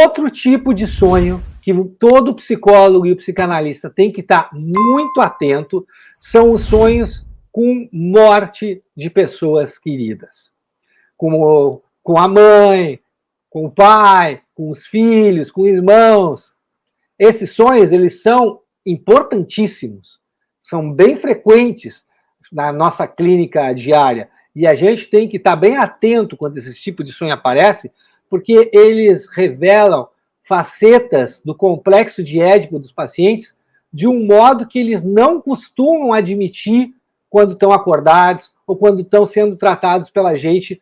Outro tipo de sonho que todo psicólogo e o psicanalista tem que estar muito atento são os sonhos com morte de pessoas queridas. Com a mãe, com o pai, com os filhos, com os irmãos. Esses sonhos, eles são importantíssimos, são bem frequentes na nossa clínica diária. E a gente tem que estar bem atento quando esse tipo de sonho aparece, porque eles revelam facetas do complexo de Édipo dos pacientes de um modo que eles não costumam admitir quando estão acordados ou quando estão sendo tratados pela gente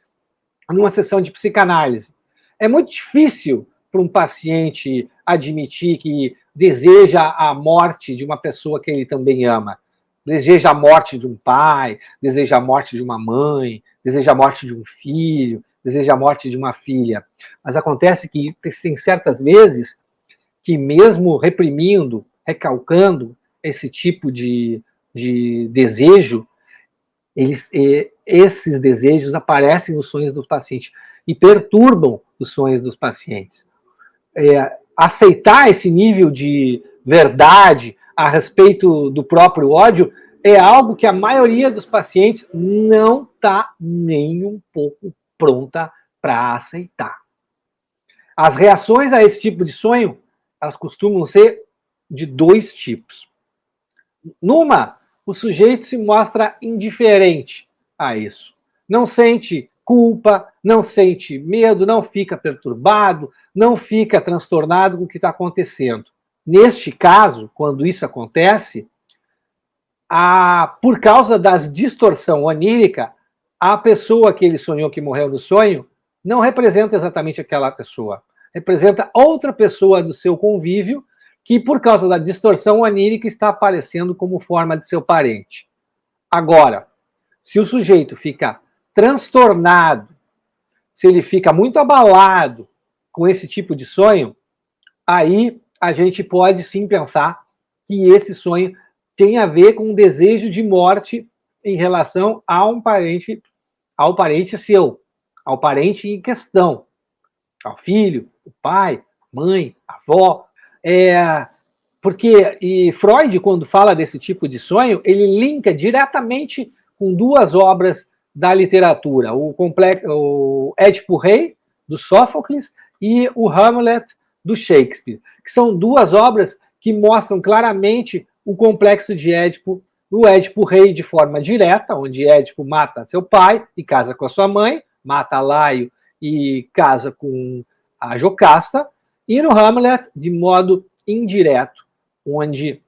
numa sessão de psicanálise. É muito difícil para um paciente admitir que deseja a morte de uma pessoa que ele também ama. Deseja a morte de um pai, deseja a morte de uma mãe, deseja a morte de um filho, deseja a morte de uma filha. Mas acontece que tem certas vezes que mesmo reprimindo, recalcando esse tipo de desejo, esses desejos aparecem nos sonhos dos pacientes e perturbam os sonhos dos pacientes. Aceitar esse nível de verdade a respeito do próprio ódio é algo que a maioria dos pacientes não está nem um pouco pronta para aceitar. As reações a esse tipo de sonho, elas costumam ser de dois tipos. Numa, o sujeito se mostra indiferente a isso. Não sente culpa, não sente medo, não fica perturbado, não fica transtornado com o que está acontecendo. Neste caso, quando isso acontece, por causa da distorção onírica, a pessoa que ele sonhou que morreu no sonho não representa exatamente aquela pessoa. Representa outra pessoa do seu convívio que, por causa da distorção onírica, está aparecendo como forma de seu parente. Agora, se o sujeito fica transtornado, se ele fica muito abalado com esse tipo de sonho, aí a gente pode sim pensar que esse sonho tem a ver com um desejo de morte em relação a um parente, ao parente seu, ao parente em questão, ao filho, o pai, a mãe, a avó. Porque Freud, quando fala desse tipo de sonho, ele linka diretamente com duas obras da literatura, o Édipo Rei, do Sófocles, e o Hamlet, do Shakespeare, que são duas obras que mostram claramente o complexo de Édipo, o Édipo Rei de forma direta, onde Édipo mata seu pai e casa com a sua mãe, mata Laio e casa com a Jocasta, e no Hamlet, de modo indireto, onde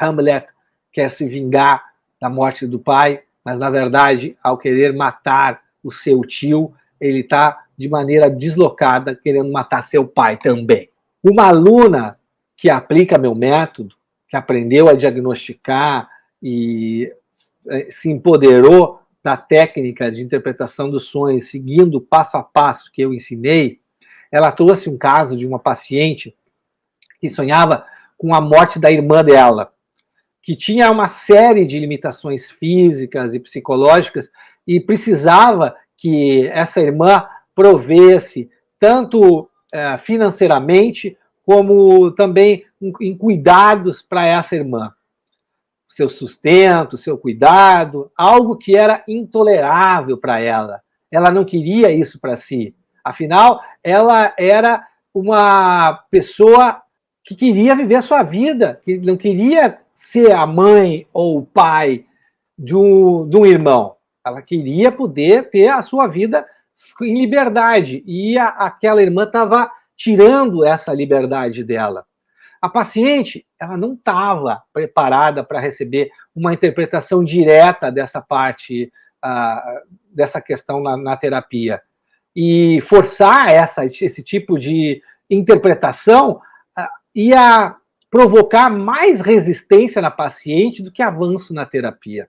Hamlet quer se vingar da morte do pai, mas, na verdade, ao querer matar o seu tio, ele está, de maneira deslocada, querendo matar seu pai também. Uma aluna que aplica meu método, que aprendeu a diagnosticar e se empoderou da técnica de interpretação dos sonhos, seguindo passo a passo que eu ensinei, ela trouxe um caso de uma paciente que sonhava com a morte da irmã dela, que tinha uma série de limitações físicas e psicológicas e precisava que essa irmã provesse tanto financeiramente como também em cuidados para essa irmã. Seu sustento, seu cuidado, algo que era intolerável para ela. Ela não queria isso para si. Afinal, ela era uma pessoa que queria viver a sua vida, que não queria ser a mãe ou o pai de um irmão. Ela queria poder ter a sua vida em liberdade. E aquela irmã estava tirando essa liberdade dela. A paciente, ela não estava preparada para receber uma interpretação direta dessa parte, dessa questão na terapia. E forçar esse tipo de interpretação ia provocar mais resistência na paciente do que avanço na terapia.